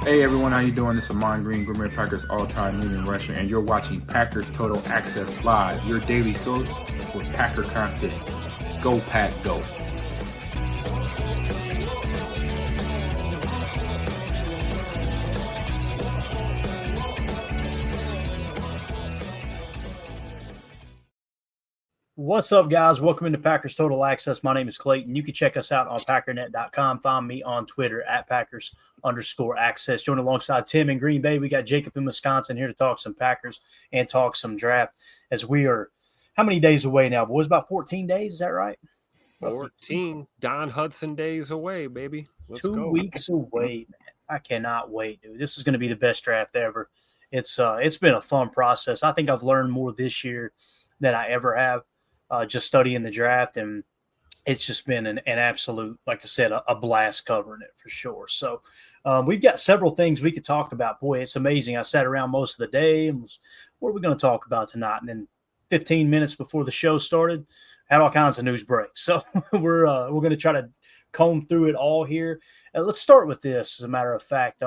Hey everyone, how you doing? This is Amon Green, Green Bay Packers all-time leading rusher, and you're watching Packers Total Access Live, your daily source for Packer content. Go Pack, go! What's up, guys? Welcome into Packers Total Access. My name is Clayton. You can check us out on Packernet.com. Find me on Twitter at Packers_access. Join alongside Tim in Green Bay. We got Jacob in Wisconsin here to talk some Packers and talk some draft as we are how many days away now, boys? About 14 days. Is that right? 14 Don Hudson days away, baby. Let's go. 2 weeks away, man. I cannot wait, dude. This is going to be the best draft ever. It's been a fun process. I think I've learned more this year than I ever have. Just studying the draft, and it's just been an absolute, like I said, a blast covering it for sure. So we've got several things we could talk about. Boy, it's amazing. I sat around most of the day and was, what are we going to talk about tonight? And then 15 minutes before the show started, had all kinds of news breaks. So we're going to try to comb through it all here. Let's start with this, as a matter of fact.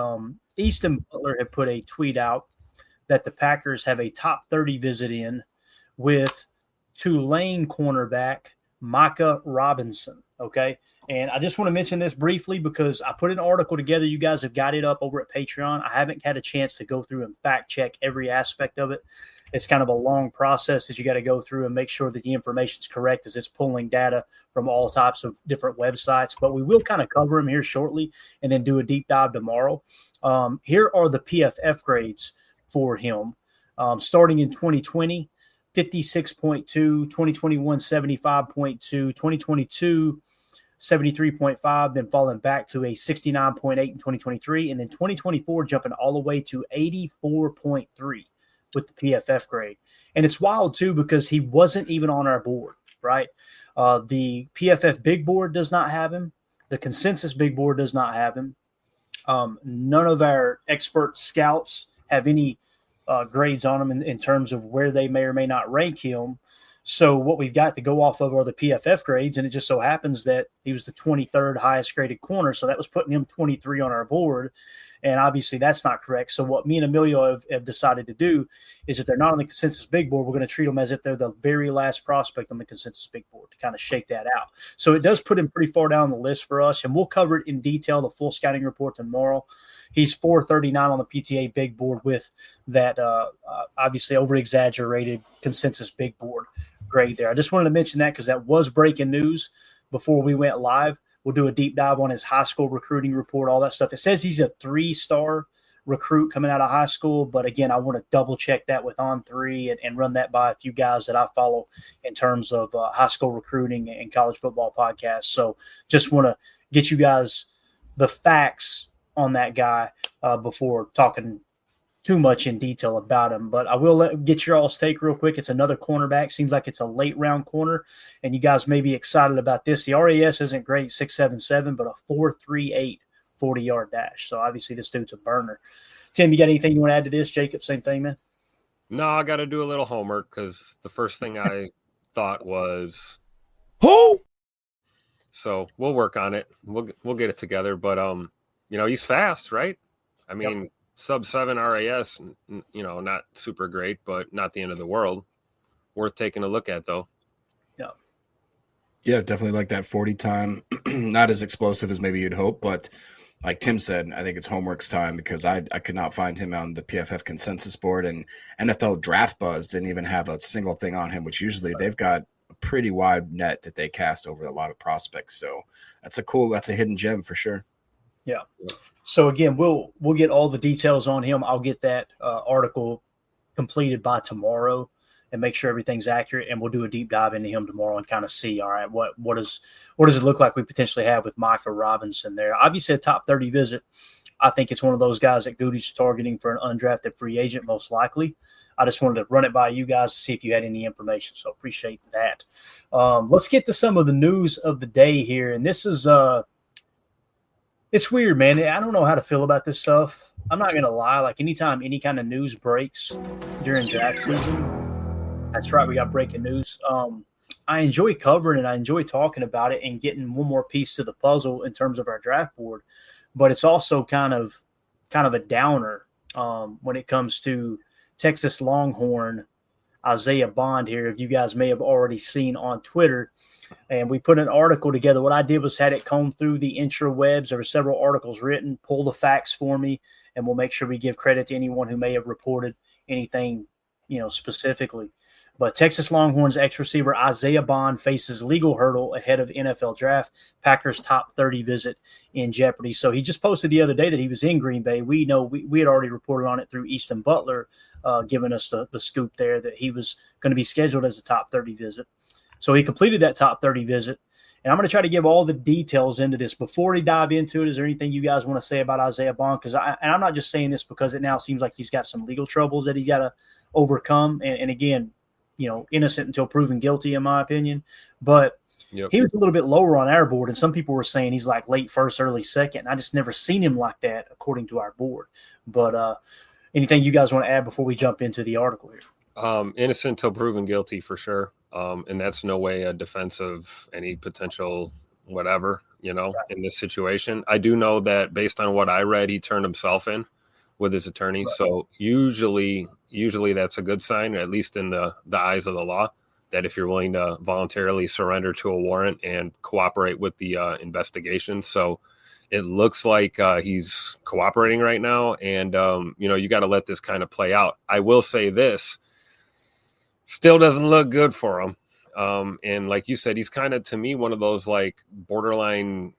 Easton Butler had put a tweet out that the Packers have a top 30 visit in with Tulane cornerback Micah Robinson. Okay. And I just want to mention this briefly because I put an article together. You guys have got it up over at Patreon. I haven't had a chance to go through and fact check every aspect of it. It's kind of a long process that you got to go through and make sure that the information is correct as it's pulling data from all types of different websites. But we will kind of cover them here shortly and then do a deep dive tomorrow. Here are the PFF grades for him. Starting in 2020, 56.2, 2021, 75.2, 2022, 73.5, then falling back to a 69.8 in 2023, and then 2024 jumping all the way to 84.3 with the PFF grade. And it's wild, too, because he wasn't even on our board, right? The PFF big board does not have him. The consensus big board does not have him. None of our expert scouts have any grades on them in terms of where they may or may not rank him. So what we've got to go off of are the PFF grades, and it just so happens that he was the 23rd highest graded corner, so that was putting him 23 on our board, and obviously that's not correct. So what me and Emilio have decided to do is if they're not on the consensus big board, we're going to treat them as if they're the very last prospect on the consensus big board to kind of shake that out. So it does put him pretty far down the list for us, and we'll cover it in detail, the full scouting report tomorrow. He's 439 on the PTA big board with that obviously over-exaggerated consensus big board grade there. I just wanted to mention that because that was breaking news before we went live. We'll do a deep dive on his high school recruiting report, all that stuff. It says he's a 3-star recruit coming out of high school, but again, I want to double-check that with On3 and run that by a few guys that I follow in terms of high school recruiting and college football podcasts. So just want to get you guys the facts on that guy before talking too much in detail about him. But I will get your all's take real quick. It's another cornerback. Seems like it's a late round corner, and you guys may be excited about this. The RAS isn't great, 6.77, but a 4.38 40-yard dash. So obviously this dude's a burner. Tim, you got anything you want to add to this? Jacob, same thing, man? No, I got to do a little homework because the first thing I thought was who? So we'll work on it. We'll get it together. But he's fast, right? I mean, sub 7 RAS, not super great, but not the end of the world. Worth taking a look at, though. Yeah, definitely like that 40 time. Not as explosive as maybe you'd hope, but like Tim said, I think it's homework's time because I could not find him on the PFF consensus board, and NFL Draft Buzz didn't even have a single thing on him, which usually they've got a pretty wide net that they cast over a lot of prospects. So that's a hidden gem for sure. Yeah. So again, we'll get all the details on him. I'll get that article completed by tomorrow and make sure everything's accurate. And we'll do a deep dive into him tomorrow and kind of see, all right, what does it look like we potentially have with Micah Robinson there? Obviously a top 30 visit. I think it's one of those guys that Goody's targeting for an undrafted free agent, most likely. I just wanted to run it by you guys to see if you had any information. So appreciate that. Let's get to some of the news of the day here. And this is it's weird, man. I don't know how to feel about this stuff. I'm not going to lie. Like anytime any kind of news breaks during draft season, that's right, we got breaking news. I enjoy covering it. I enjoy talking about it and getting one more piece to the puzzle in terms of our draft board. But it's also kind of kind of a downer when it comes to Texas Longhorn Isaiah Bond here, if you guys may have already seen on Twitter. And we put an article together. What I did was had it comb through the intrawebs. There were several articles written, pull the facts for me, and we'll make sure we give credit to anyone who may have reported anything, specifically. But Texas Longhorns ex-receiver Isaiah Bond faces legal hurdle ahead of NFL draft. Packers top 30 visit in jeopardy. So he just posted the other day that he was in Green Bay. We know we had already reported on it through Easton Butler, giving us the scoop there that he was going to be scheduled as a top 30 visit. So he completed that top 30 visit. And I'm going to try to give all the details into this. Before we dive into it, is there anything you guys want to say about Isaiah Bond? Because I'm not just saying this because it now seems like he's got some legal troubles that he's got to overcome. And again, innocent until proven guilty, in my opinion. But he was a little bit lower on our board, and some people were saying he's like late first, early second. I just never seen him like that according to our board. But anything you guys want to add before we jump into the article here? Innocent until proven guilty for sure. And that's no way a defense of any potential whatever, right. In this situation. I do know that based on what I read, he turned himself in with his attorney. Right. So usually that's a good sign, at least in the eyes of the law, that if you're willing to voluntarily surrender to a warrant and cooperate with the investigation. So it looks like he's cooperating right now. And, you got to let this kind of play out. I will say this. Still doesn't look good for him. And like you said, he's kind of, to me, one of those like borderline,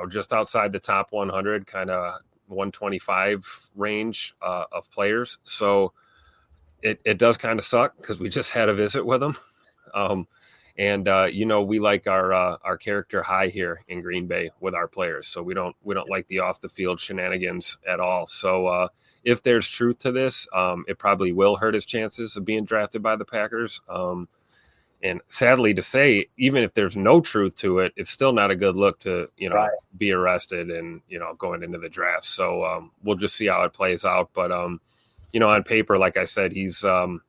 just outside the top 100, kind of 125 range of players. So it does kind of suck because we just had a visit with him. We like our character high here in Green Bay with our players. So we don't like the off the field shenanigans at all. So if there's truth to this, it probably will hurt his chances of being drafted by the Packers. And sadly to say, even if there's no truth to it, it's still not a good look to, right. be arrested and, going into the draft. So we'll just see how it plays out. But, on paper, like I said, he's, a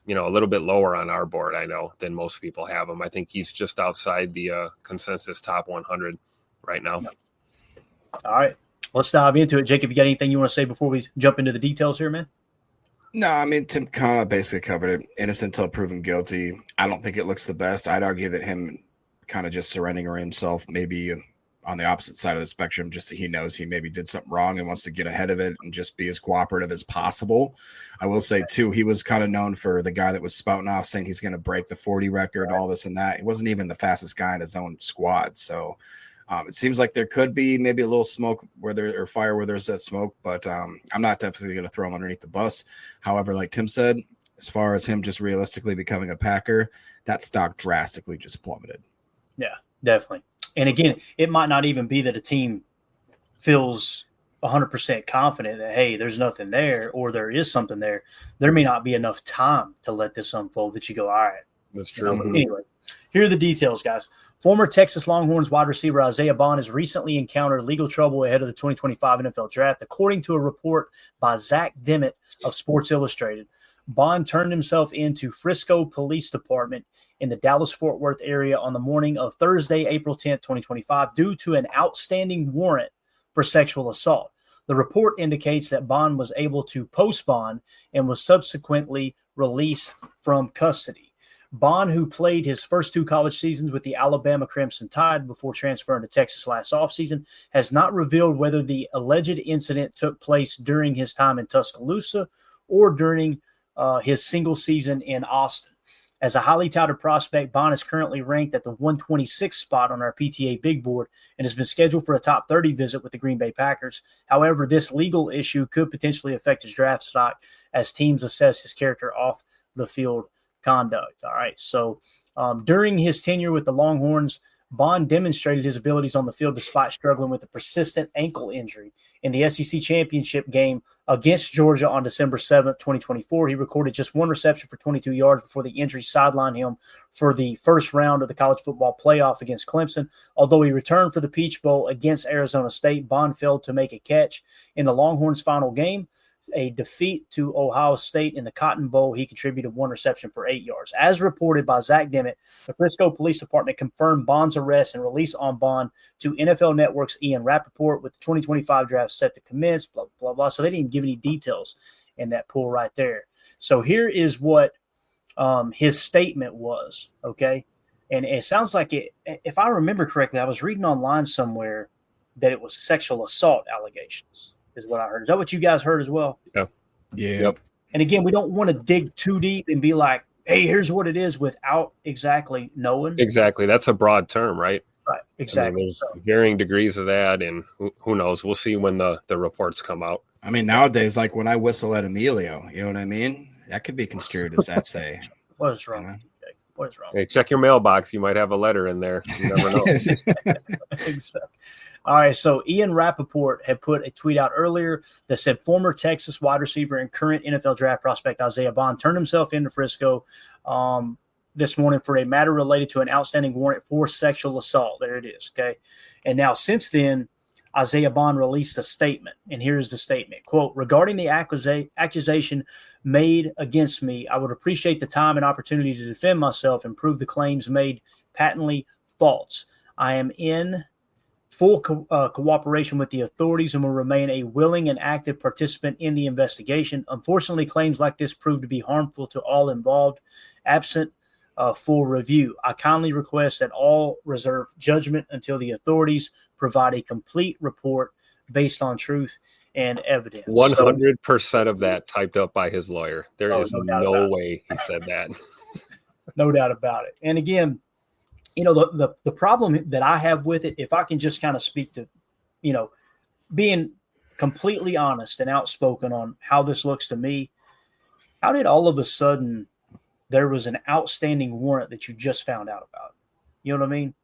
little bit lower on our board, I know, than most people have him. I think he's just outside the consensus top 100 right now. All right. Let's dive into it. Jacob, you got anything you want to say before we jump into the details here, man? No, I mean, Tim kind of basically covered it. Innocent until proven guilty. I don't think it looks the best. I'd argue that him kind of just surrendering himself maybe on the opposite side of the spectrum, just that he knows he maybe did something wrong and wants to get ahead of it and just be as cooperative as possible. I will say, too, he was kind of known for the guy that was spouting off saying he's going to break the 40 record, all this and that. He wasn't even the fastest guy in his own squad. So it seems like there could be maybe a little smoke or fire where there's that smoke, but I'm not definitely going to throw him underneath the bus. However, like Tim said, as far as him just realistically becoming a Packer, that stock drastically just plummeted. Yeah, definitely. And again, it might not even be that a team feels 100% confident that, hey, there's nothing there or there is something there. There may not be enough time to let this unfold that you go, all right. That's true. Anyway, here are the details, guys. Former Texas Longhorns wide receiver Isaiah Bond has recently encountered legal trouble ahead of the 2025 NFL Draft, according to a report by Zach Dimmitt of Sports Illustrated. Bond turned himself into Frisco Police Department in the Dallas-Fort Worth area on the morning of Thursday, April 10th, 2025, due to an outstanding warrant for sexual assault. The report indicates that Bond was able to post bond and was subsequently released from custody. Bond, who played his first two college seasons with the Alabama Crimson Tide before transferring to Texas last offseason, has not revealed whether the alleged incident took place during his time in Tuscaloosa or during his single season in Austin. As a highly touted prospect, Bond is currently ranked at the 126th spot on our PTA big board and has been scheduled for a top 30 visit with the Green Bay Packers. However, this legal issue could potentially affect his draft stock as teams assess his character off the field conduct. All right. So during his tenure with the Longhorns, Bond demonstrated his abilities on the field despite struggling with a persistent ankle injury. In the SEC championship game against Georgia on December 7th, 2024, he recorded just one reception for 22 yards before the injury sidelined him for the first round of the college football playoff against Clemson. Although he returned for the Peach Bowl against Arizona State, Bond failed to make a catch in the Longhorns' final game. a defeat to Ohio State in the Cotton Bowl, he contributed 1 reception for 8 yards. As reported by Zach Demmett, the Frisco Police Department confirmed Bond's arrest and release on bond to NFL Network's Ian Rappaport with the 2025 draft set to commence, blah, blah, blah. So they didn't even give any details in that pool right there. So here is what his statement was, okay? And it sounds like it, if I remember correctly, I was reading online somewhere that it was sexual assault allegations is what I heard. Is that what you guys heard as well? Yeah. Yep. And again, we don't want to dig too deep and be like, hey, here's what it is without exactly knowing. Exactly. That's a broad term, right? Right. Exactly. I mean, there's varying degrees of that, and who knows? We'll see when the reports come out. I mean, nowadays, like when I whistle at Emilio, you know what I mean? That could be construed as that say. What is wrong? You know? What is wrong? Hey, check your mailbox. You might have a letter in there. You never know. Exactly. All right, so Ian Rappaport had put a tweet out earlier that said former Texas wide receiver and current NFL draft prospect Isaiah Bond turned himself into Frisco this morning for a matter related to an outstanding warrant for sexual assault. There it is, okay? And now since then, Isaiah Bond released a statement, and here's the statement, quote, regarding the accusation made against me, I would appreciate the time and opportunity to defend myself and prove the claims made patently false. I am in full cooperation with the authorities and will remain a willing and active participant in the investigation. Unfortunately, claims like this prove to be harmful to all involved, absent full review. I kindly request that all reserve judgment until the authorities provide a complete report based on truth and evidence. 100% of that typed up by his lawyer. There is no way he said that. No doubt about it. And again, you know, the problem that I have with it, if I can just kind of speak to, you know, being completely honest and outspoken on how this looks to me, how did all of a sudden there was an outstanding warrant that you just found out about? You know what I mean?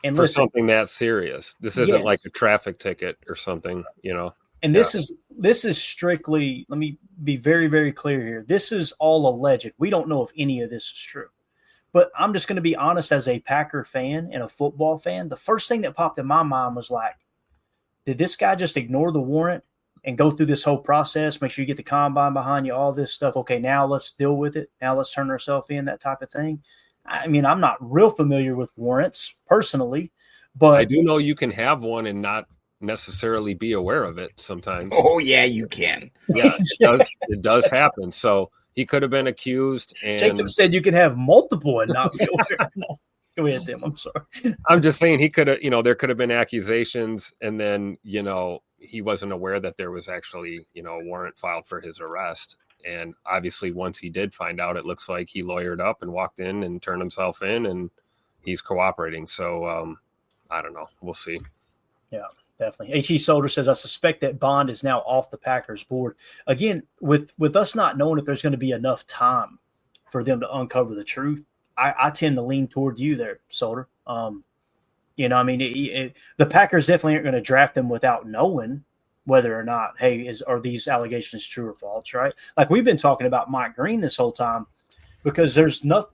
And for listen, something that serious. This isn't like a traffic ticket or something, you know. And this is strictly, let me be very, very clear here. This is all alleged. We don't know if any of this is true. But I'm just going to be honest, as a Packer fan and a football fan, the first thing that popped in my mind was like, did this guy just ignore the warrant and go through this whole process, make sure you get the combine behind you, all this stuff? Okay, now let's deal with it. Now let's turn ourselves in, that type of thing. I mean, I'm not real familiar with warrants personally, but I do know you can have one and not necessarily be aware of it sometimes. Oh, yeah, you can. Yeah, it does happen. So he could have been accused. And Jacob said you can have multiple and not be aware. Go ahead, Tim. I'm sorry. I'm just saying he could have, you know, there could have been accusations, and then, you know, he wasn't aware that there was actually, you know, a warrant filed for his arrest. And obviously, once he did find out, it looks like he lawyered up and walked in and turned himself in, and he's cooperating. So I don't know. We'll see. Yeah, definitely. H.E. Solder says, I suspect that Bond is now off the Packers board. Again, with us not knowing if there's going to be enough time for them to uncover the truth, I tend to lean toward you there, Solder. You know, I mean, the Packers definitely aren't going to draft them without knowing whether or not, hey, are these allegations true or false, right? Like we've been talking about Mike Green this whole time because there's nothing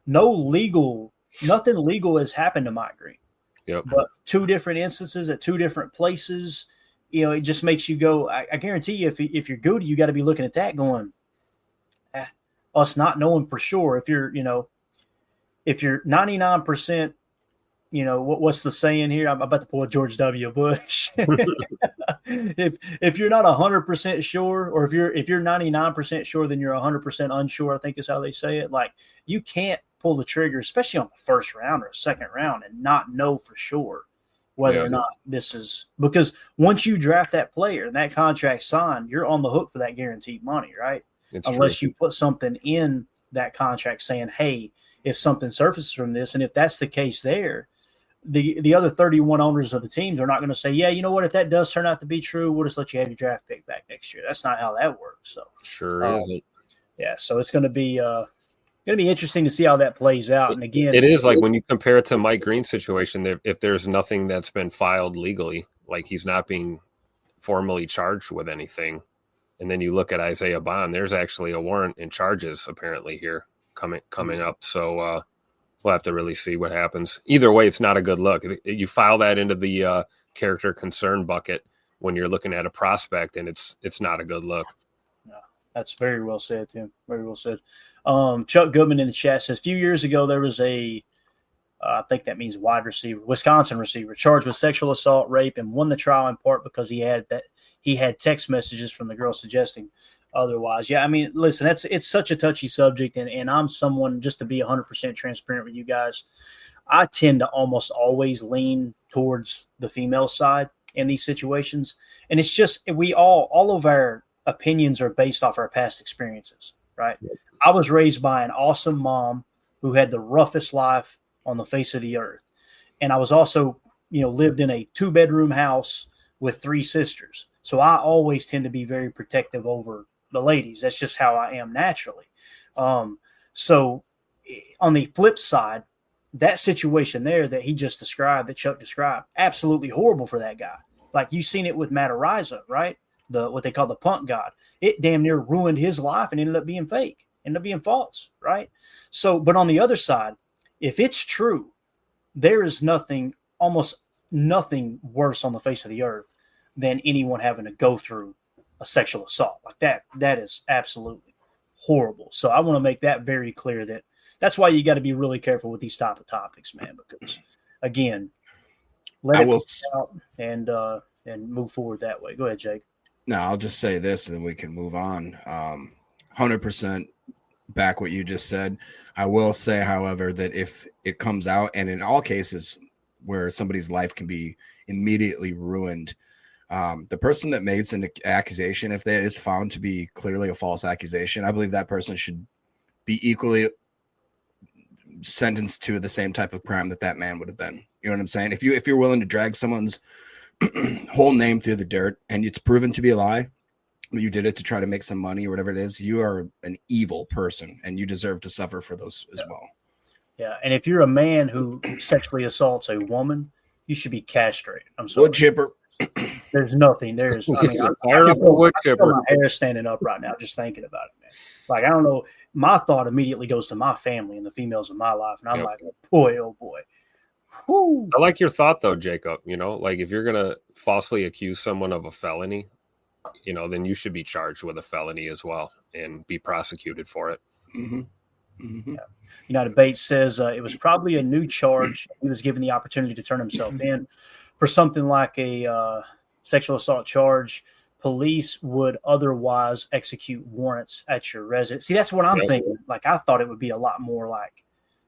legal has happened to Mike Green. Yep. But 2 different instances at 2 different places, you know, it just makes you go, I guarantee you, if you're Goody, you got to be looking at that going, us not knowing for sure. If you're 99%, you know, what's the saying here? I'm about to pull a George W. Bush. if you're not 100% sure, or if you're 99% sure, then you're 100% unsure, I think is how they say it. Like, you can't pull the trigger, especially on the first round or second round, and not know for sure whether or not this is, because once you draft that player and that contract signed, you're on the hook for that guaranteed money, right? Unless you put something in that contract saying, hey, if something surfaces from this, and if that's the case there, the other 31 owners of the teams are not going to say, yeah, you know what, if that does turn out to be true, we'll just let you have your draft pick back next year. That's not how that works. So sure isn't. Yeah, so it's going to be interesting to see how that plays out. And again, it is like when you compare it to Mike Green's situation, if there's nothing that's been filed legally, like he's not being formally charged with anything, and then you look at Isaiah Bond, there's actually a warrant and charges apparently here coming up. So we'll have to really see what happens. Either way, it's not a good look. You file that into the character concern bucket when you're looking at a prospect, and it's not a good look. That's very well said, Tim. Very well said. Chuck Goodman in the chat says, a few years ago, there was I think that means wide receiver, Wisconsin receiver, charged with sexual assault, rape, and won the trial in part because he had text messages from the girl suggesting otherwise. Yeah, I mean, listen, it's such a touchy subject, and I'm someone, just to be 100% transparent with you guys, I tend to almost always lean towards the female side in these situations. And it's just, all of our opinions are based off our past experiences, right? I was raised by an awesome mom who had the roughest life on the face of the earth. And I was also, lived in a 2-bedroom house with 3 sisters. So I always tend to be very protective over the ladies. That's just how I am naturally. So on the flip side, that situation there that he just described, that Chuck described, absolutely horrible for that guy. Like, you've seen it with Matt Ariza, right? What they call the punk god. It damn near ruined his life and ended up being fake, ended up being false, right? So, but on the other side, if it's true, there is almost nothing worse on the face of the earth than anyone having to go through a sexual assault like that. That is absolutely horrible. So I want to make that very clear, that's why you got to be really careful with these type of topics, man, because again, let it out and move forward that way. Go ahead, Jake. No, I'll just say this and then we can move on. 100% back what you just said. I will say, however, that if it comes out, and in all cases where somebody's life can be immediately ruined, the person that makes an accusation, if that is found to be clearly a false accusation, I believe that person should be equally sentenced to the same type of crime that man would have been. You know what I'm saying? If you're willing to drag someone's whole name through the dirt and it's proven to be a lie, you did it to try to make some money or whatever it is, you are an evil person and you deserve to suffer for those as well. Yeah, and if you're a man who sexually assaults a woman, you should be castrated. I'm sorry. Wood chipper. There's nothing. There's. I mean, my hair standing up right now just thinking about it, man. Like, I don't know. My thought immediately goes to my family and the females in my life, and I'm like, boy, oh boy. Whew. I like your thought though, Jacob. Like, if you're gonna falsely accuse someone of a felony, then you should be charged with a felony as well and be prosecuted for it. Mm-hmm. Mm-hmm. Yeah. United Bates says it was probably a new charge. He was given the opportunity to turn himself in for something like a sexual assault charge. Police would otherwise execute warrants at your residence. See, that's what I'm thinking. Like, I thought it would be a lot more like.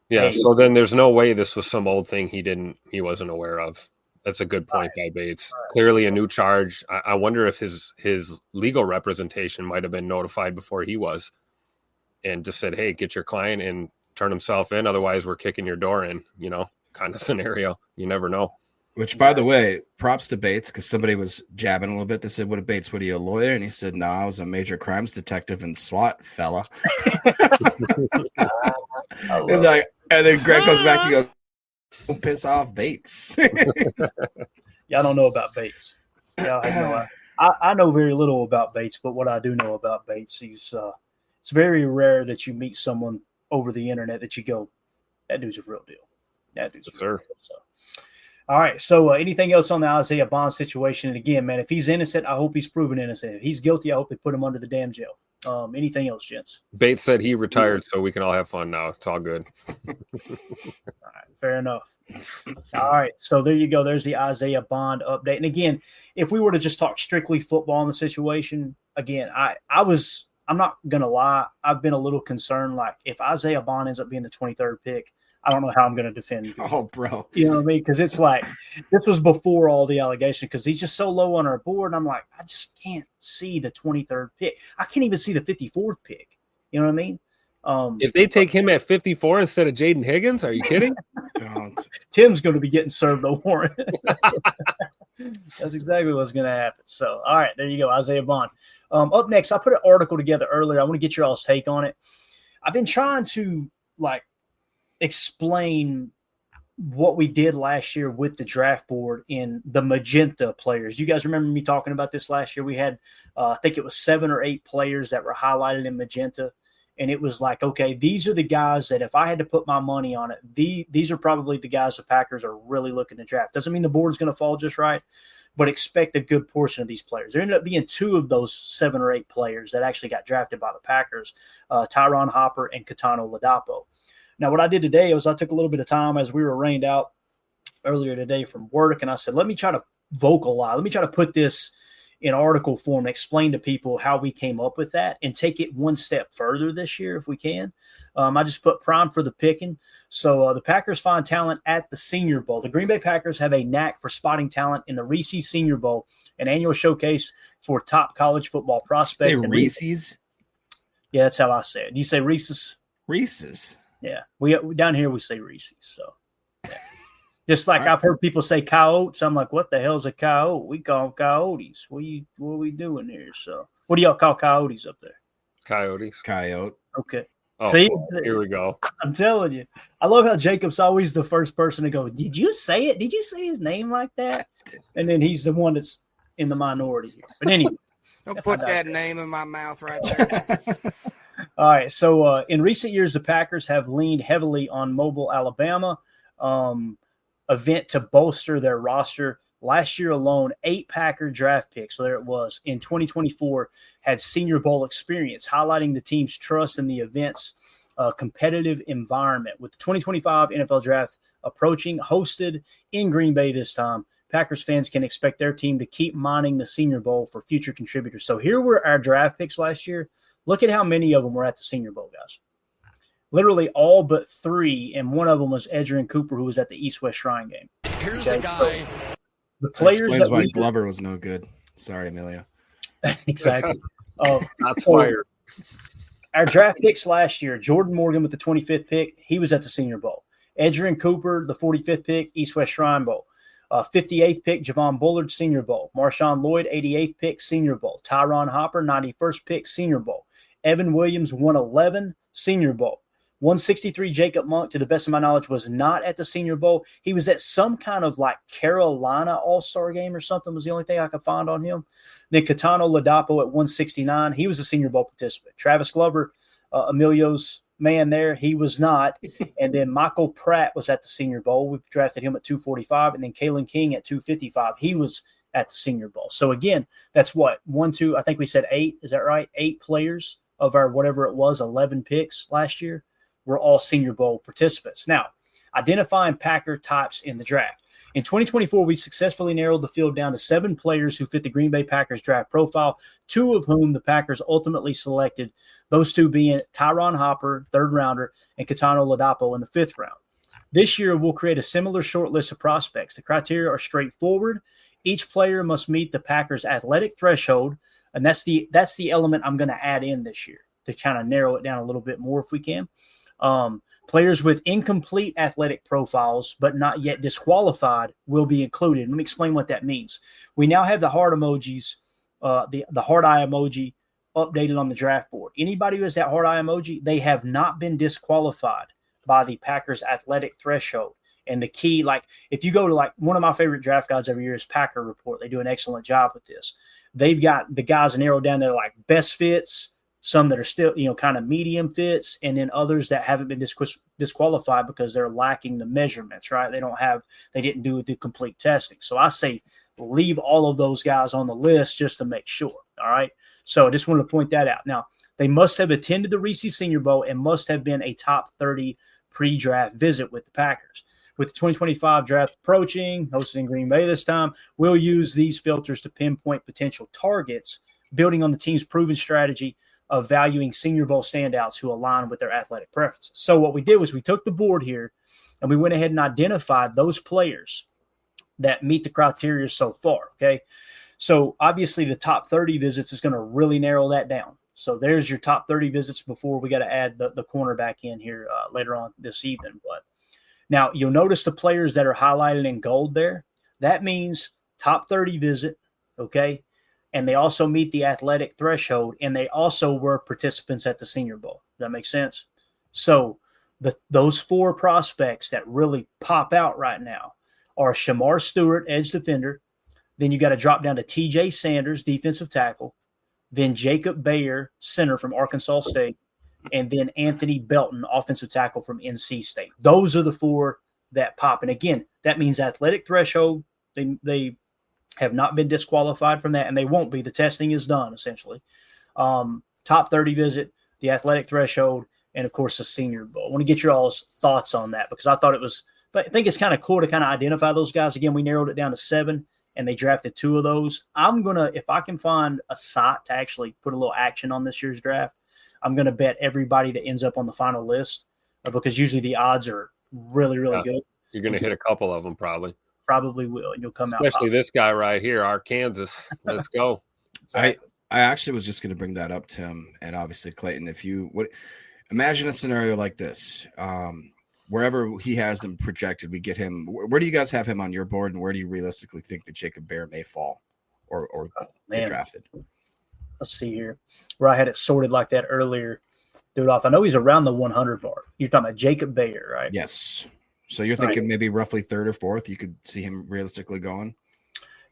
Yeah. Hey, so then there's no way this was some old thing he wasn't aware of. That's a good point by Bates. Right. Clearly a new charge. I wonder if his legal representation might have been notified before he was and just said, hey, get your client and turn himself in. Otherwise, we're kicking your door in, kind of scenario. You never know. Which, by the way, props to Bates, because somebody was jabbing a little bit. They said, what Bates, what are you, a lawyer? And he said, no, I was a major crimes detective in SWAT, fella. It's like, and then Greg goes back and goes, don't piss off Bates. Y'all don't know about Bates. I know very little about Bates, but what I do know about Bates, it's very rare that you meet someone over the internet that you go, that dude's a real deal. That dude's a real deal. So. All right. So anything else on the Isaiah Bond situation? And again, man, if he's innocent, I hope he's proven innocent. If he's guilty, I hope they put him under the damn jail. Anything else, gents? Bates said he retired, so we can all have fun now. It's all good. All right. Fair enough. All right. So there you go. There's the Isaiah Bond update. And again, if we were to just talk strictly football in the situation, again, I'm not going to lie. I've been a little concerned. Like, if Isaiah Bond ends up being the 23rd pick, I don't know how I'm going to defend him. Oh, bro. You know what I mean? Because it's like, this was before all the allegations, because he's just so low on our board. And I'm like, I just can't see the 23rd pick. I can't even see the 54th pick. You know what I mean? If they take him at 54 instead of Jaden Higgins, are you kidding? Don't. Tim's going to be getting served a warrant. That's exactly what's going to happen. So, all right, there you go, Isaiah Bond. Up next, I put an article together earlier. I want to get your all's take on it. I've been trying to, explain what we did last year with the draft board in the magenta players. You guys remember me talking about this last year? We had, I think it was 7 or 8 players that were highlighted in magenta. And it was like, okay, these are the guys that if I had to put my money on it, these are probably the guys the Packers are really looking to draft. Doesn't mean the board's going to fall just right, but expect a good portion of these players. There ended up being 2 of those 7 or 8 players that actually got drafted by the Packers, Tyron Hopper and Katano Ladapo. Now, what I did today was I took a little bit of time as we were rained out earlier today from work, and I said, let me try to vocalize. Let me try to put this in article form and explain to people how we came up with that and take it one step further this year if we can. I just put prime for the picking. So the Packers find talent at the Senior Bowl. The Green Bay Packers have a knack for spotting talent in the Reese's Senior Bowl, an annual showcase for top college football prospects. Say Reese's? Yeah, that's how I say it. Do you say Reese's? Reese's. Yeah. We down here we say Reese's. So yeah. Just like I've heard people say coyotes. I'm like, what the hell's a coyote? We call them coyotes. What are we doing here? So what do y'all call coyotes up there? Coyotes. Coyote. Okay. Oh, See, here we go. I'm telling you. I love how Jacob's always the first person to go, did you say it? Did you say his name like that? And then he's the one that's in the minority here. But anyway. Don't put that name in my mouth right there. All right. So in recent years, the Packers have leaned heavily on Mobile, Alabama event to bolster their roster. Last year alone, 8 Packer draft picks, so there it was, in 2024 had Senior Bowl experience, highlighting the team's trust in the event's competitive environment. With the 2025 NFL Draft approaching, hosted in Green Bay this time, Packers fans can expect their team to keep mining the Senior Bowl for future contributors. So here were our draft picks last year. Look at how many of them were at the Senior Bowl, guys. Literally all but 3, and one of them was Edgerrin Cooper, who was at the East-West Shrine game. Here's the guy. So the players that why Glover was no good. Sorry, Amelia. Exactly. Not fired. Our draft picks last year, Jordan Morgan with the 25th pick, he was at the Senior Bowl. Edgerrin Cooper, the 45th pick, East-West Shrine Bowl. 58th pick, Javon Bullard, Senior Bowl. Marshawn Lloyd, 88th pick, Senior Bowl. Tyron Hopper, 91st pick, Senior Bowl. Evan Williams, 111, Senior Bowl. 163, Jacob Monk, to the best of my knowledge, was not at the Senior Bowl. He was at some kind of like Carolina All-Star game or something was the only thing I could find on him. Then Katano Ladapo at 169. He was a Senior Bowl participant. Travis Glover, Emilio's man there, he was not. And then Michael Pratt was at the Senior Bowl. We drafted him at 245. And then Kalen King at 255. He was at the Senior Bowl. So, again, that's what? 1, 2, I think we said 8. Is that right? 8 players of our whatever it was, 11 picks last year were all Senior Bowl participants. Now, identifying Packer types in the draft. In 2024, we successfully narrowed the field down to 7 players who fit the Green Bay Packers draft profile, 2 of whom the Packers ultimately selected, those 2 being Tyron Hopper, 3rd rounder, and Katano Ladapo in the 5th round. This year, we'll create a similar short list of prospects. The criteria are straightforward. Each player must meet the Packers' athletic threshold, and that's the element I'm going to add in this year to kind of narrow it down a little bit more if we can. Players with incomplete athletic profiles but not yet disqualified will be included. Let me explain what that means. We now have the heart emojis, the heart eye emoji updated on the draft board. Anybody who has that heart eye emoji, they have not been disqualified by the Packers athletic threshold. And the key, like if you go to like one of my favorite draft guides every year is Packer Report. They do an excellent job with this. They've got the guys narrowed down there like best fits, some that are still, kind of medium fits, and then others that haven't been disqualified because they're lacking the measurements, right? They didn't do the complete testing. So I say leave all of those guys on the list just to make sure, all right? So I just wanted to point that out. Now, they must have attended the Reese's Senior Bowl and must have been a top 30 pre-draft visit with the Packers. With the 2025 draft approaching, hosted in Green Bay this time, we'll use these filters to pinpoint potential targets, building on the team's proven strategy of valuing Senior Bowl standouts who align with their athletic preferences. So what we did was we took the board here and we went ahead and identified those players that meet the criteria so far, okay? So obviously the top 30 visits is going to really narrow that down. So there's your top 30 visits before we got to add the cornerback in here later on this evening. But now you'll notice the players that are highlighted in gold there. That means top 30 visit, okay? And they also meet the athletic threshold, and they also were participants at the Senior Bowl. Does that make sense? So those 4 prospects that really pop out right now are Shamar Stewart, edge defender. Then you got to drop down to TJ Sanders, defensive tackle. Then Jacob Bayer, center from Arkansas State. And then Anthony Belton, offensive tackle from NC State. Those are the 4 that pop. And again, that means athletic threshold. They have not been disqualified from that, and they won't be. The testing is done, essentially. Top 30 visit, the athletic threshold, and, of course, the Senior Bowl. I want to get your all's thoughts on that because I think it's kind of cool to kind of identify those guys. Again, we narrowed it down to 7, and they drafted 2 of those. I'm going to – if I can find a site to actually put a little action on this year's draft, I'm going to bet everybody that ends up on the final list because usually the odds are really, really good. You're going to hit a couple of them probably. Probably will, and you'll come out. Especially this guy right here, Arkansas. Let's go. I actually was just going to bring that up, Tim, and obviously Clayton. Imagine a scenario like this. Wherever he has them projected, we get him. Where do you guys have him on your board, and where do you realistically think that Jacob Bear may fall or get drafted? Let's see here. Where I had it sorted like that earlier. Do it off. I know he's around the 100 mark. You're talking about Jacob Bear, right? Yes. So you're thinking maybe roughly 3rd or 4th. You could see him realistically going.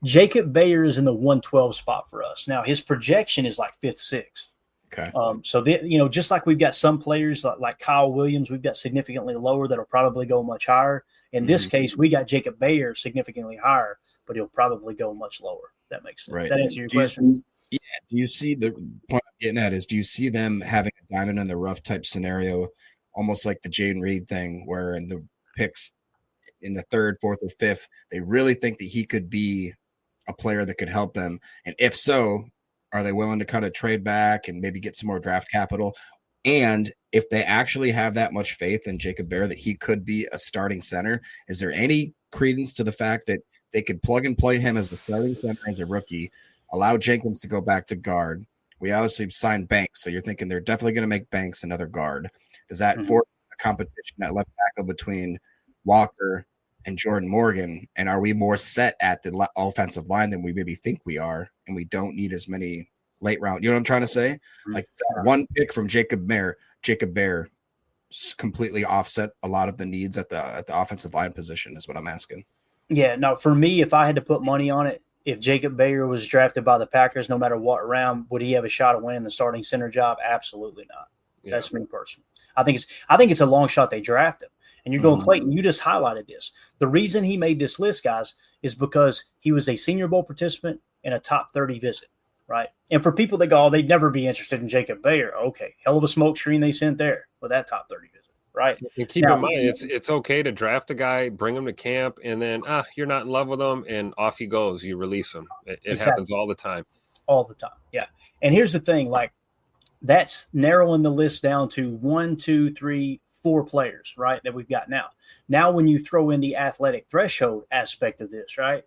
Jacob Bear is in the 112 spot for us. Now his projection is like 5th, 6th. Okay. So just like we've got some players like Kyle Williams, we've got significantly lower that'll probably go much higher. In this case, we got Jacob Bear significantly higher, but he'll probably go much lower. That makes sense. Right. That answer your question? Do you see the point I'm getting at is do you see them having a diamond in the rough type scenario, almost like the Jaden Reed thing, where in the picks in the 3rd, 4th, or 5th, they really think that he could be a player that could help them? And if so, are they willing to kind of trade back and maybe get some more draft capital? And if they actually have that much faith in Jacob Bear that he could be a starting center, is there any credence to the fact that they could plug and play him as a starting center as a rookie, allow Jenkins to go back to guard? We obviously signed Banks, so you're thinking they're definitely going to make Banks another guard. Does that force a competition at left tackle between Walker and Jordan Morgan? And are we more set at the offensive line than we maybe think we are, and we don't need as many late round? You know what I'm trying to say? Like one pick from Jacob Bear completely offset a lot of the needs at the offensive line position is what I'm asking. Yeah, no, for me, if I had to put money on it, if Jacob Bear was drafted by the Packers, no matter what round, would he have a shot at winning the starting center job? Absolutely not. Yeah. That's me personally. I think it's a long shot they draft him. And you're going, Clayton, you just highlighted this. The reason he made this list, guys, is because he was a Senior Bowl participant and a top 30 visit, right? And for people that go, they'd never be interested in Jacob Bear. Okay, hell of a smoke screen they sent there with that top 30 visit, right? And keep in mind, it's okay to draft a guy, bring him to camp, and then you're not in love with him, and off he goes. You release him. It happens all the time. All the time, yeah. And here's the thing, like that's narrowing the list down to 1, 2, 3, 4 players, right, that we've got now. Now, when you throw in the athletic threshold aspect of this, right,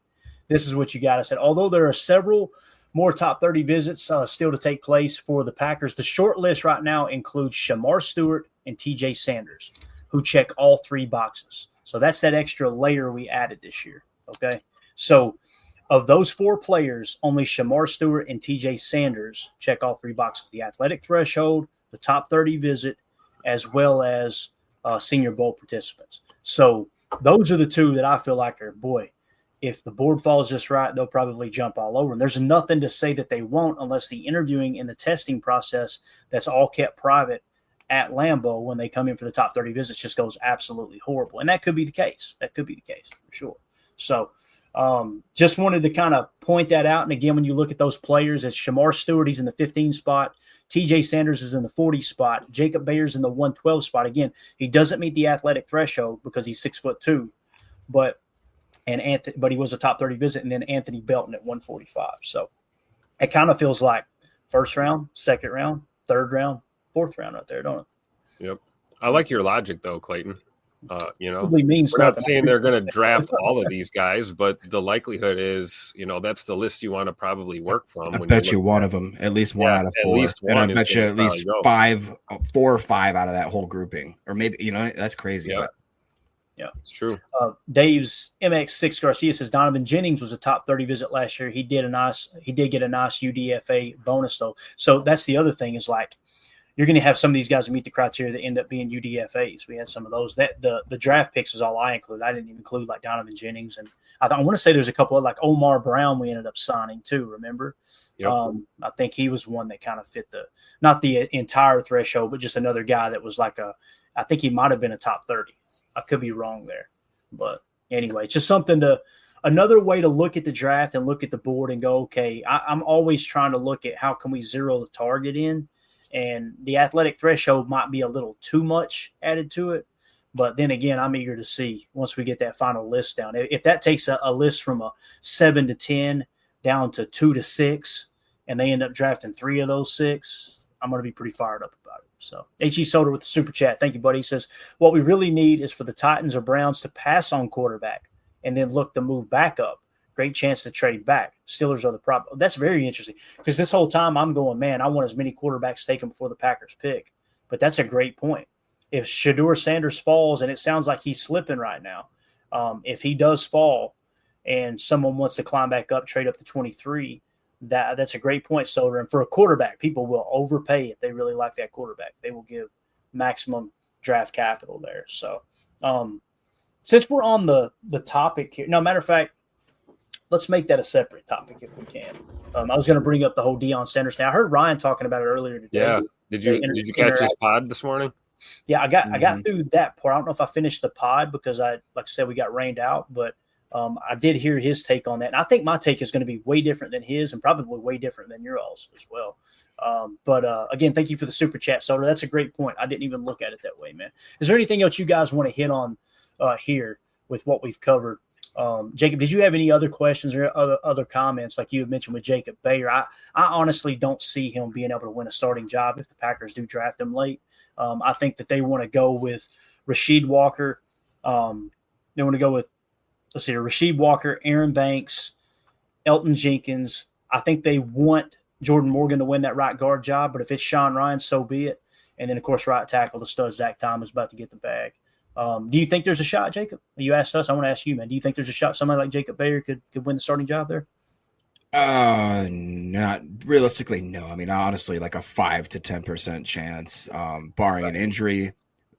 this is what you got to say. Although there are several more top 30 visits still to take place for the Packers, the short list right now includes Shamar Stewart and TJ Sanders, who check all 3 boxes. So that's that extra layer we added this year, okay? So of those 4 players, only Shamar Stewart and TJ Sanders check all 3 boxes, the athletic threshold, the top 30 visit, as well as Senior Bowl participants. So those are the 2 that I feel like are, boy, if the board falls just right, they'll probably jump all over. And there's nothing to say that they won't unless the interviewing and the testing process that's all kept private at Lambeau when they come in for the top 30 visits just goes absolutely horrible. And that could be the case. That could be the case for sure. So just wanted to kind of point that out. And again, when you look at those players, it's Shamar Stewart, he's in the 15 spot. TJ Sanders is in the 40 spot. Jacob Bear's in the 112 spot. Again, he doesn't meet the athletic threshold because he's 6'2", but he was a top 30 visit, and then Anthony Belton at 145. So it kind of feels like first round, second round, third round, fourth round out there, don't it? Yep. I like your logic though, Clayton. Probably means we're not saying they're going to draft all of these guys, but the likelihood is, that's the list you want to probably work from. I bet you one of them, at least one out of 4. And I bet you at least 4 or 5 out of that whole grouping. Or maybe, that's crazy. Yeah. But yeah, it's true. Dave's MX6 Garcia says Donovan Jennings was a top 30 visit last year. He did get a nice UDFA bonus though. So that's the other thing is like you're going to have some of these guys who meet the criteria that end up being UDFAs. We had some of those. That the draft picks is all I include. I didn't even include like Donovan Jennings, and I want to say there's a couple of like Omar Brown we ended up signing too. Remember? Yep. I think he was one that kind of fit not the entire threshold, but just another guy that was like I think he might have been a top 30. I could be wrong there, but anyway, it's just something to another way to look at the draft and look at the board and go, okay, I'm always trying to look at how can we zero the target in, and the athletic threshold might be a little too much added to it. But then again, I'm eager to see once we get that final list down. If that takes a list from a 7 to 10 down to 2 to 6, and they end up drafting 3 of those 6, I'm going to be pretty fired up about it. So H.E. Soder with the super chat. Thank you, buddy. He says, what we really need is for the Titans or Browns to pass on quarterback and then look to move back up. Great chance to trade back. Steelers are the problem. That's very interesting because this whole time I'm going, man, I want as many quarterbacks taken before the Packers pick. But that's a great point. If Shedeur Sanders falls, and it sounds like he's slipping right now, if he does fall and someone wants to climb back up, trade up to 23, that's a great point, Soder. And for a quarterback, people will overpay if they really like that quarterback. They will give maximum draft capital there. So since we're on the topic here, no, matter of fact, let's make that a separate topic if we can. I was going to bring up the whole Deion Sanders thing. I heard Ryan talking about it earlier today. Yeah. Did you catch his pod this morning? Yeah, I got through that part. I don't know if I finished the pod because like I said, we got rained out, but I did hear his take on that. And I think my take is going to be way different than his and probably way different than your all's as well. But again, thank you for the super chat, Soder. That's a great point. I didn't even look at it that way, man. Is there anything else you guys want to hit on here with what we've covered? Jacob, did you have any other questions or other comments like you had mentioned with Jacob Bayer? I honestly don't see him being able to win a starting job if the Packers do draft him late. I think that they want to go with Rasheed Walker. They want to go with, Rasheed Walker, Aaron Banks, Elton Jenkins. I think they want Jordan Morgan to win that right guard job, but if it's Sean Ryan, so be it. And then, of course, right tackle, the stud Zach Thomas about to get the bag. Do you think there's a shot, Jacob? You asked us. I want to ask you, man. Do you think there's a shot somebody like Jacob Bayer could win the starting job there? Not realistically, no. I mean, honestly, like a 5 to 10% chance, barring an injury.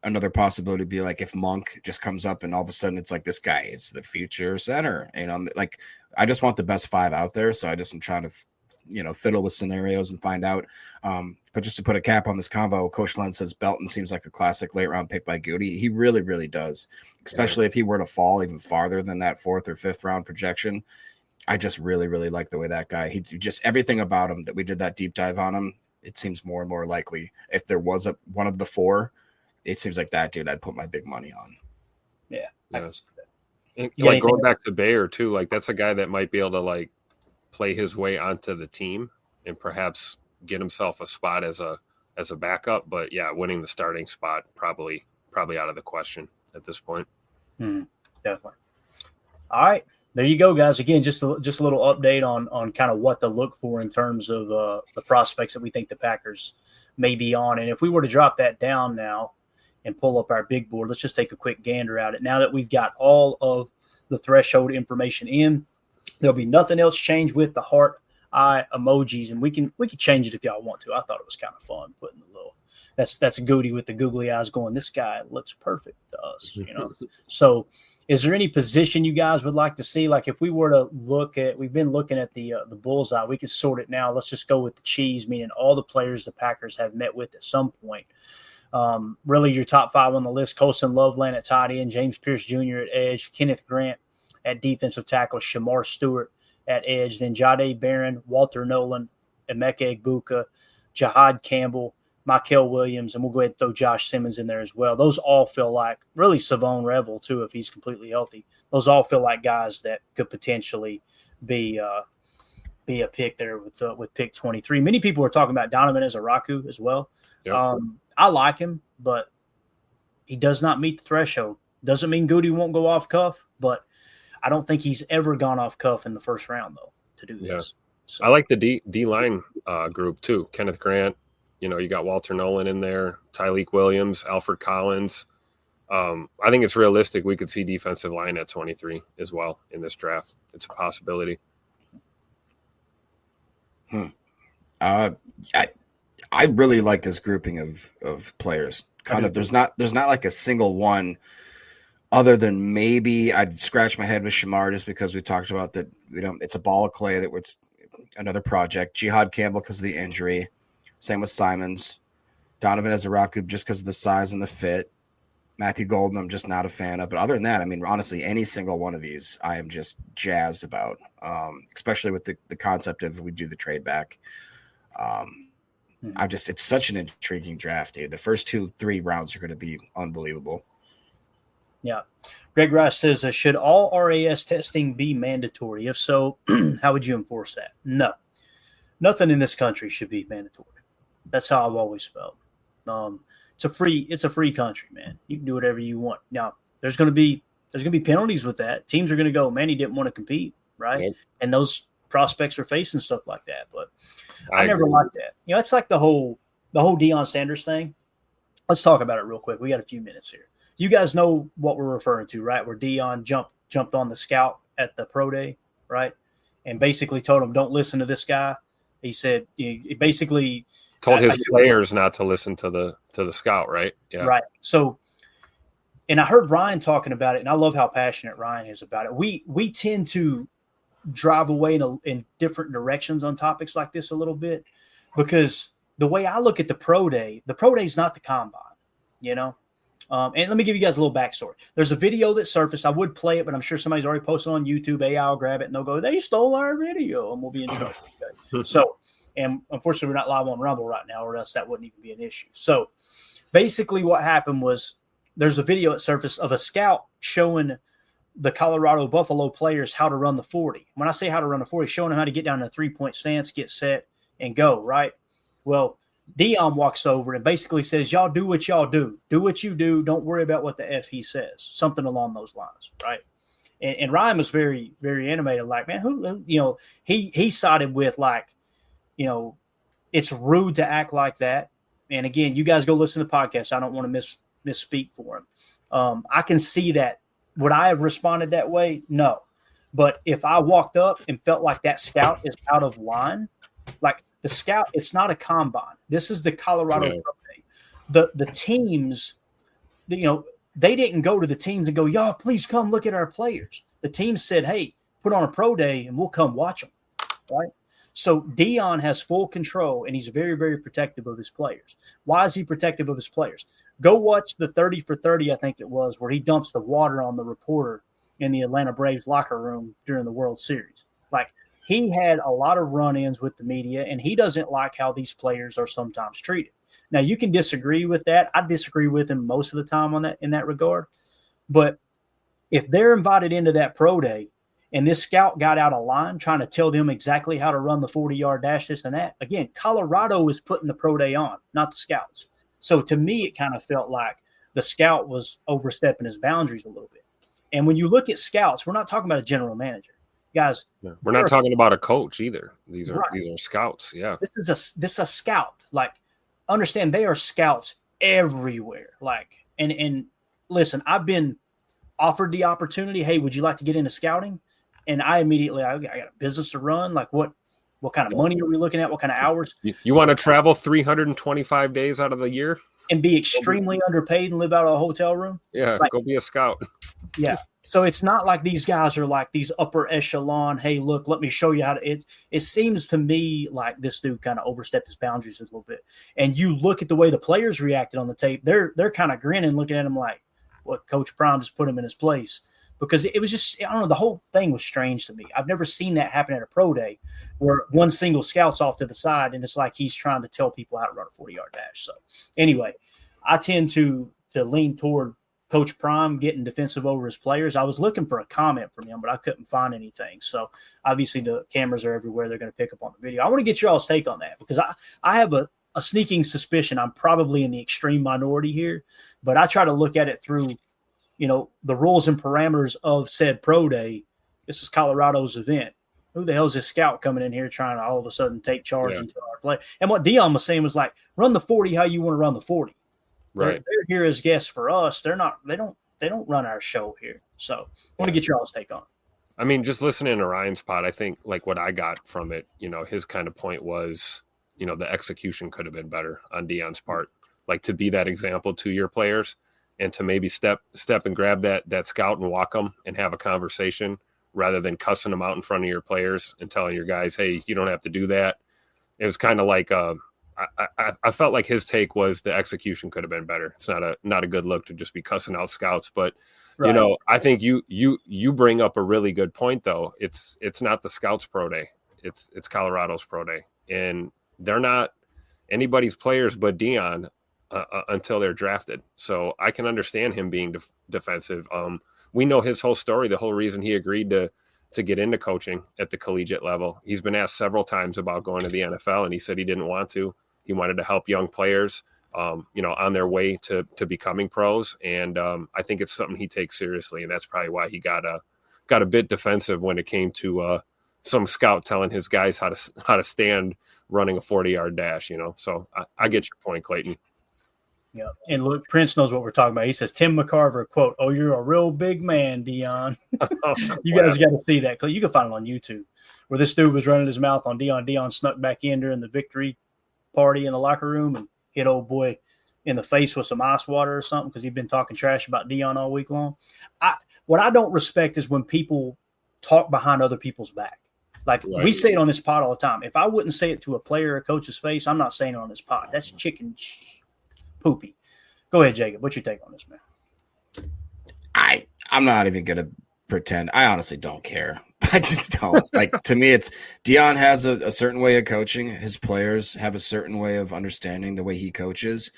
Another possibility would be like if Monk just comes up and all of a sudden it's like this guy is the future center. And like, I just want the best 5 out there. So I just am trying to, fiddle with scenarios and find out. But just to put a cap on this convo, Coach Len says Belton seems like a classic late round pick by Goody. He really, really does, especially if he were to fall even farther than that 4th or 5th round projection. I just really, really like the way that guy, he just everything about him that we did that deep dive on him. It seems more and more likely if there was one of the 4, it seems like that dude I'd put my big money on. Yeah. And, like going back to Bayer too, like that's a guy that might be able to like play his way onto the team and perhaps get himself a spot as a backup. But yeah, winning the starting spot probably out of the question at this point. Definitely. All right. There you go, guys. Again, just a little update on kind of what to look for in terms of the prospects that we think the Packers may be on. And if we were to drop that down now and pull up our big board, let's just take a quick gander at it. Now that we've got all of the threshold information in, there'll be nothing else changed with the heart eye emojis, and we can change it if y'all want to. I thought it was kind of fun putting the little that's Goody with the googly eyes going, this guy looks perfect to us, So is there any position you guys would like to see? Like if we were to we've been looking at the bullseye, we could sort it now. Let's just go with the cheese, meaning all the players the Packers have met with at some point. Really your top 5 on the list: Colson Loveland at tight end, James Pierce Jr. at edge, Kenneth Grant at defensive tackle, Shamar Stewart at edge, then Jahdae Barron, Walter Nolan, Emeka Egbuka, Jahad Campbell, Michael Williams, and we'll go ahead and throw Josh Simmons in there as well. Those all feel like, really Savon Revel too, if he's completely healthy. Those all feel like guys that could potentially be a pick there with pick 23. Many people are talking about Donovan Ezaraku as well. Yep. I like him, but he does not meet the threshold. Doesn't mean Goody won't go off cuff, but I don't think he's ever gone off cuff in the first round though to do this. So. I like the D line group too. Kenneth Grant. You got Walter Nolan in there, Tyleik Williams, Alfred Collins. I think it's realistic we could see defensive line at 23 as well in this draft. It's a possibility. I really like this grouping of players. There's not like a single one other than maybe I'd scratch my head with Shamar just because we talked about that. It's a ball of clay that was another project. Jihad Campbell because of the injury. Same with Simons. Donovan Ezaraku just because of the size and the fit. Matthew Golden, I'm just not a fan of. But other than that, I mean, honestly, any single one of these, I am just jazzed about, especially with the concept of we do the trade back. It's such an intriguing draft, dude. The first 2-3 rounds are going to be unbelievable. Yeah. Greg Rice says, should all RAS testing be mandatory? If so, how would you enforce that? No. Nothing in this country should be mandatory. That's how I've always felt. It's a free country, man. You can do whatever you want. Now, there's going to be penalties with that. Teams are going to go, man, he didn't want to compete, right? Yep. And those prospects are facing stuff like that. But I never liked that. You know, it's like the whole Deion Sanders thing. Let's talk about it real quick. We got a few minutes here. You guys know what we're referring to, right? Where Deion jumped on the scout at the pro day, right? And basically told him, don't listen to this guy. He said, he basically told his players not to listen to the scout, right? Yeah. Right. So, and I heard Ryan talking about it, and I love how passionate Ryan is about it. We tend to drive away in different directions on topics like this a little bit, because the way I look at the pro day is not the combine, you know? And let me give you guys a little backstory. There's a video that surfaced. I would play it, but I'm sure somebody's already posted on YouTube. AI will grab it and they'll go, they stole our video, and we'll be in trouble. Okay. So, and unfortunately, we're not live on Rumble right now, or else that wouldn't even be an issue. So basically what happened was there's a video that surfaced of a scout showing the Colorado Buffalo players how to run the 40. When I say how to run the 40, showing them how to get down in a 3-point stance, get set, and go, right? Well, Deion walks over and basically says, y'all do what y'all do. Do what you do. Don't worry about what the F he says. Something along those lines, right? And Ryan was very, very animated. Like, man, who you know, he sided with, like, you know, it's rude to act like that. And again, you guys go listen to the podcast. I don't want to misspeak for him. I can see that. Would I have responded that way? No. But if I walked up and felt like that scout is out of line, like, the scout, it's not a combine. This is the Colorado Pro Day. The teams, you know, they didn't go to the teams and go, y'all, please come look at our players. The team said, hey, put on a pro day and we'll come watch them, right? So Deion has full control, and he's very, very protective of his players. Why is he protective of his players? Go watch the 30 for 30, I think it was, where he dumps the water on the reporter in the Atlanta Braves locker room during the World Series. Like, he had a lot of run-ins with the media, and he doesn't like how these players are sometimes treated. Now, you can disagree with that. I disagree with him most of the time on that, in that regard. But if they're invited into that pro day and this scout got out of line trying to tell them exactly how to run the 40-yard dash, this and that, again, Colorado is putting the pro day on, not the scouts. So to me, it kind of felt like the scout was overstepping his boundaries a little bit. And when you look at scouts, we're not talking about a general manager. Guys, we're not talking about a coach either. These are scouts. Yeah, this is a scout. Like, understand, they are scouts everywhere. Like, and listen, I've been offered the opportunity. Hey, would you like to get into scouting? And I immediately, I got a business to run. Like, what kind of money are we looking at? What kind of hours? You want to travel 325 days out of the year and be extremely underpaid and live out of a hotel room? Yeah, like, go be a scout. Yeah. So it's not like these guys are like these upper echelon. Hey, look, let me show you how to. It seems to me like this dude kind of overstepped his boundaries a little bit. And you look at the way the players reacted on the tape; they're kind of grinning, looking at him like, "What, Coach Prime just put him in his place?" Because it was just, I don't know, the whole thing was strange to me. I've never seen that happen at a pro day where one single scout's off to the side and it's like he's trying to tell people how to run a 40-yard dash. So anyway, I tend to lean toward Coach Prime getting defensive over his players. I was looking for a comment from him, but I couldn't find anything. So obviously the cameras are everywhere. They're going to pick up on the video. I want to get your all's take on that, because I have a sneaking suspicion I'm probably in the extreme minority here, but I try to look at it through, you know, the rules and parameters of said pro day. This is Colorado's event. Who the hell is this scout coming in here trying to all of a sudden take charge and tell our play? And what Deion was saying was like, run the 40 how you want to run the 40. Right. They're here as guests for us. They don't run our show here. So I want to get your all's take on it. I mean, just listening to Ryan's pod, I think like what I got from it, you know, his kind of point was, you know, the execution could have been better on Deion's part, like to be that example to your players and to maybe step and grab that scout and walk them and have a conversation rather than cussing them out in front of your players and telling your guys, hey, you don't have to do that. It was kind of like, I I felt like his take was the execution could have been better. It's not a good look to just be cussing out scouts, but Right. I think you bring up a really good point though. It's not the scouts pro day. It's Colorado's pro day, and they're not anybody's players but Dion until they're drafted. So I can understand him being defensive. We know his whole story. The whole reason he agreed to get into coaching at the collegiate level. He's been asked several times about going to the NFL, and he said he didn't want to. He wanted to help young players, on their way to becoming pros. And I think it's something he takes seriously, and that's probably why he got a bit defensive when it came to some scout telling his guys how to stand running a 40-yard dash. So I get your point, Clayton. Yeah, and look, Prince knows what we're talking about. He says, Tim McCarver, quote, "Oh, you're a real big man, Dion." You guys got to see that. You can find it on YouTube where this dude was running his mouth on Dion. Dion snuck back in during the victory party in the locker room and hit old boy in the face with some ice water or something because he'd been talking trash about Dion all week long. What I don't respect is when people talk behind other people's back. Like we say it on this pod all the time. If I wouldn't say it to a player or a coach's face, I'm not saying it on this pod. That's chicken poopy. Go ahead, Jacob. What's your take on this, man? I'm not even gonna pretend. I honestly don't care. I just don't. Like, to me, it's Dion has a certain way of coaching. His players have a certain way of understanding the way he coaches.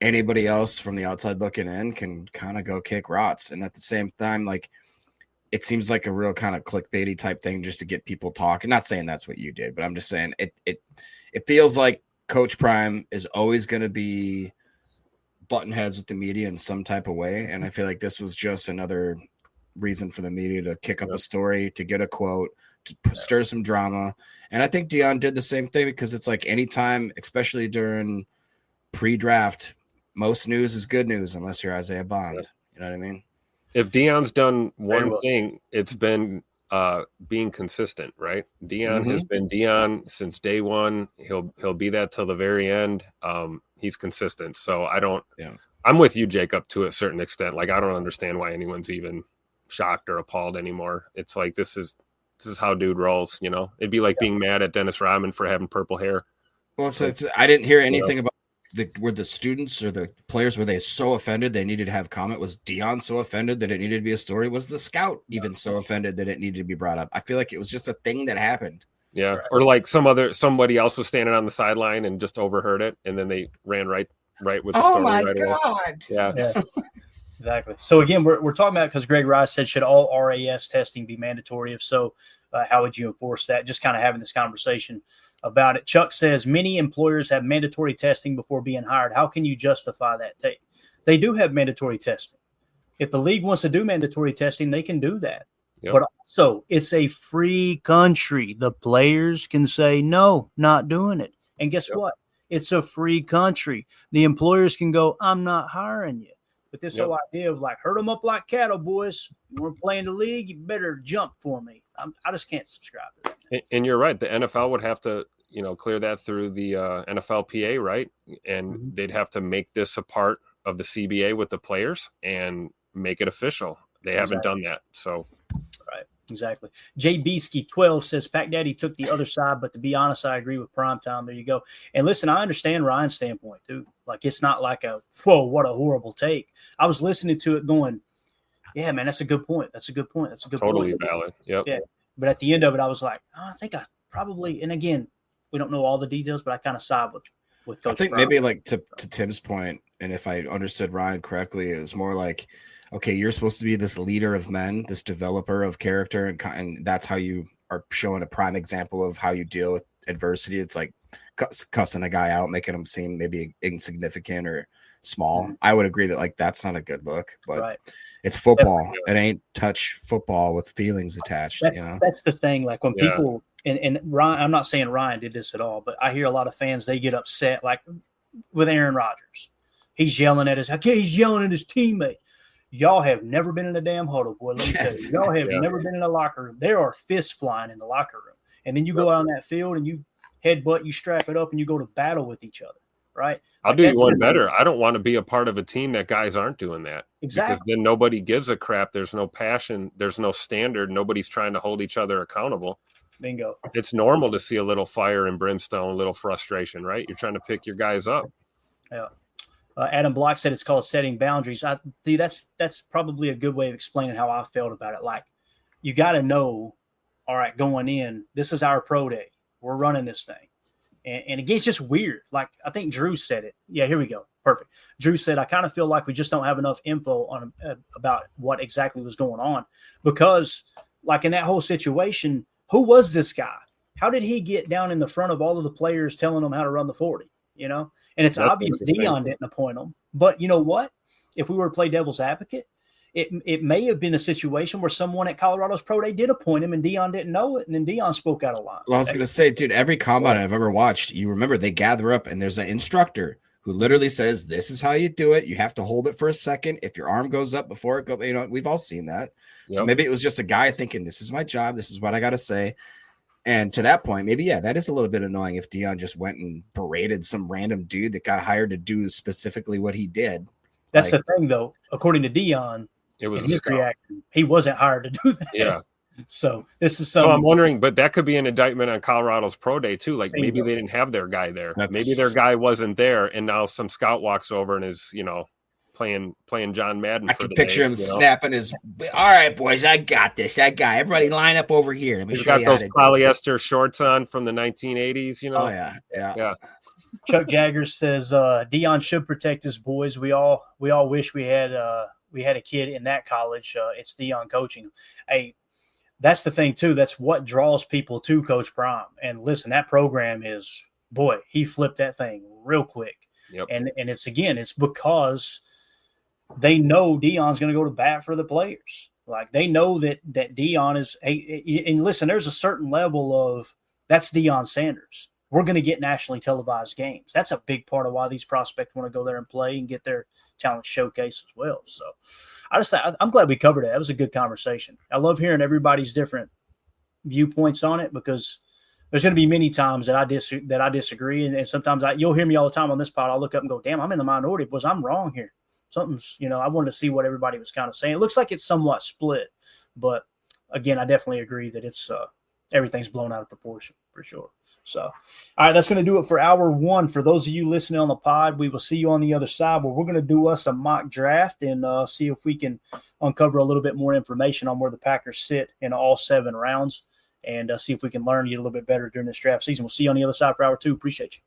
Anybody else from the outside looking in can kind of go kick rots. And at the same time, like, it seems like a real kind of clickbaity type thing just to get people talking. Not saying that's what you did, but I'm just saying it feels like Coach Prime is always going to be button heads with the media in some type of way. And I feel like this was just another reason for the media to kick up a story, to get a quote, to stir some drama. And I think Dion did the same thing because it's like anytime, especially during pre-draft, most news is good news unless you're Isaiah Bond. You know what I mean? If Dion's done one thing, it's been being consistent, right? Dion has been Dion since day one. He'll be that till the very end. He's consistent. So I'm with you, Jacob, to a certain extent. Like, I don't understand why anyone's even shocked or appalled anymore. It's like, this is how dude rolls, It'd be like being mad at Dennis Rodman for having purple hair. Well, I didn't hear anything about were the students or the players, were they so offended they needed to have comment? Was Dion so offended that it needed to be a story? Was the scout even so offended that it needed to be brought up? I feel like it was just a thing that happened. Yeah. Right. Or like somebody else was standing on the sideline and just overheard it, and then they ran right with the story. Oh my God. Yeah. Exactly. So again, we're talking about, because Greg Rice said, should all RAS testing be mandatory? If so, how would you enforce that? Just kind of having this conversation about it. Chuck says many employers have mandatory testing before being hired. How can you justify that take? They do have mandatory testing. If the league wants to do mandatory testing, they can do that. Yep. But also, it's a free country. The players can say, no, not doing it. And guess what? It's a free country. The employers can go, I'm not hiring you. But this whole idea of like, herd them up like cattle, boys. You want to play in the league, you better jump for me. I just can't subscribe to that. And you're right. The NFL would have to, clear that through the NFLPA, right? And they'd have to make this a part of the CBA with the players and make it official. They haven't done that. So, right. Exactly. Jay Beesky 12 says Pac Daddy took the other side, but to be honest, I agree with Primetime. There you go. And listen, I understand Ryan's standpoint too. Like, it's not like whoa, what a horrible take. I was listening to it going, yeah, man, that's a good point. That's a good point. That's a good totally point. Totally valid. Yep. Yeah. But at the end of it, I was like, I think I probably, and again, we don't know all the details, but I kind of side with Coach I think Brown. Maybe like to Tim's point, and if I understood Ryan correctly, it was more like, okay, you're supposed to be this leader of men, this developer of character, and that's how you are showing a prime example of how you deal with adversity. It's like cussing a guy out, making him seem maybe insignificant or small. I would agree that like that's not a good look, but it's football. It ain't touch football with feelings attached. That's the thing. Like when people and Ryan, I'm not saying Ryan did this at all, but I hear a lot of fans, they get upset, like with Aaron Rodgers. He's yelling at he's yelling at his teammates. Y'all have never been in a damn huddle, boy. Let me tell you. Y'all have never been in a locker room. There are fists flying in the locker room. And then you go out on that field and you headbutt, you strap it up, and you go to battle with each other, right? I'll do you one better. I don't want to be a part of a team that guys aren't doing that. Exactly. Because then nobody gives a crap. There's no passion. There's no standard. Nobody's trying to hold each other accountable. Bingo. It's normal to see a little fire and brimstone, a little frustration, right? You're trying to pick your guys up. Yeah. Adam Block said it's called setting boundaries. That's probably a good way of explaining how I felt about it. Like, you got to know, all right, going in, this is our pro day. We're running this thing. And again, it's just weird. Like, I think Drew said it. Yeah, here we go. Perfect. Drew said, I kind of feel like we just don't have enough info on about what exactly was going on. Because, like, in that whole situation, who was this guy? How did he get down in the front of all of the players telling them how to run the 40? You know? And it's obvious Deion didn't appoint him. But you know what? If we were to play devil's advocate, it may have been a situation where someone at Colorado's pro day did appoint him and Deion didn't know it, and then Deion spoke out of line. Well, I was going to say, dude, every combine I've ever watched, you remember they gather up and there's an instructor who literally says, this is how you do it. You have to hold it for a second. If your arm goes up before it goes, you know, we've all seen that. Yep. So maybe it was just a guy thinking, this is my job. This is what I got to say. And to that point, maybe, yeah, that is a little bit annoying if Deion just went and berated some random dude that got hired to do specifically what he did. That's the thing, though. According to Deion, it was his reaction. He wasn't hired to do that. Yeah. So this is something. So I'm wondering, but that could be an indictment on Colorado's pro day too. Like maybe they didn't have their guy there. Maybe their guy wasn't there, and now some scout walks over and is, you know, playing John Madden. I can picture him snapping his. All right, boys, I got this. That guy. Everybody, line up over here. Let me He's show got you those polyester shorts on from the 1980s. You know. Oh yeah. Chuck Jaggers says Deion should protect his boys. We all wish we had a kid in that college. It's Deion coaching. Hey, that's the thing too. That's what draws people to Coach Prime. And listen, that program is, boy, he flipped that thing real quick. Yep. And it's because they know Deion's going to go to bat for the players. Like, they know that Deion is and listen, there's a certain level of that's Deion Sanders. We're going to get nationally televised games. That's a big part of why these prospects want to go there and play and get their talent showcase as well. So I'm glad we covered it. That was a good conversation. I love hearing everybody's different viewpoints on it, because there's going to be many times that I disagree. And sometimes you'll hear me all the time on this pod. I'll look up and go, damn, I'm in the minority, because I'm wrong here. Something's, I wanted to see what everybody was kind of saying. It looks like it's somewhat split, but again, I definitely agree that it's everything's blown out of proportion for sure. So, all right, that's going to do it for hour one. For those of you listening on the pod, we will see you on the other side, where we're going to do us a mock draft and see if we can uncover a little bit more information on where the Packers sit in all 7 rounds, and see if we can learn you a little bit better during this draft season. We'll see you on the other side for hour two. Appreciate you.